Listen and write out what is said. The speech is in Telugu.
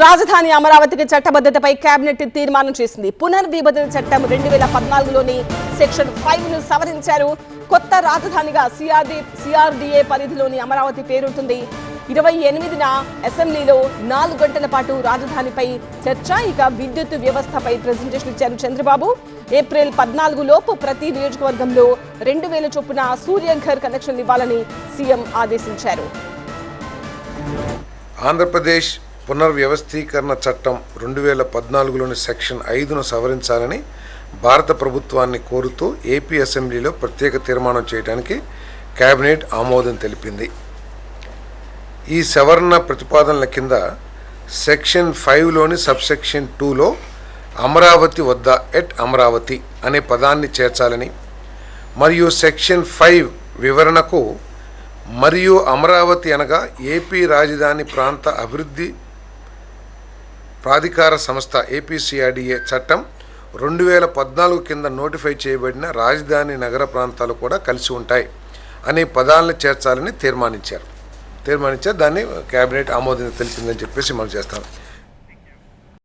రాజధాని అమరావతికి చట్టబద్ధతపై కేబినెట్ తీర్మానం చేసింది. పునర్విభజన చట్టం 2014లోని సెక్షన్ 5ను సవరించారు. కొత్త రాజధానిగా సిఆర్డీఏ పరిధిలోని అమరావతి పేరుంటుంది. 28న అసెంబ్లీలో 4 గంటల పాటు రాజధానిపై చర్చ. ఇక విద్యుత్ వ్యవస్థపై ప్రెజెంటేషన్ ఇచ్చారు చంద్రబాబు. ఏప్రిల్ 14 లోపు ప్రతి నియోజకవర్గంలో 2000 చొప్పున సూర్యఘర్ కనెక్షన్ ఇవ్వాలని సీఎం ఆదేశించారు. ఆంధ్రప్రదేశ్ పునర్వ్యవస్థీకరణ చట్టం 2014లోని సెక్షన్ 5ను సవరించాలని భారత ప్రభుత్వాన్ని కోరుతూ ఏపీ అసెంబ్లీలో ప్రత్యేక తీర్మానం చేయడానికి కేబినెట్ ఆమోదం తెలిపింది. ఈ సవరణ ప్రతిపాదనల కింద సెక్షన్ 5లోని సబ్సెక్షన్ 2లో అమరావతి వద్ద ఎట్ అమరావతి అనే పదాన్ని చేర్చాలని మరియు సెక్షన్ 5 వివరణకు మరియు అమరావతి అనగా ఏపీ రాజధాని ప్రాంత అభివృద్ధి ప్రాధికార సంస్థ ఏపీసీఆర్డీఏ చట్టం 2014 కింద నోటిఫై చేయబడిన రాజధాని నగర ప్రాంతాలు కూడా కలిసి ఉంటాయి అనే పదాలను చేర్చాలని తీర్మానించారు. దాన్ని కేబినెట్ ఆమోదం తెలిపిందని చెప్పేసి మనం చేస్తాం.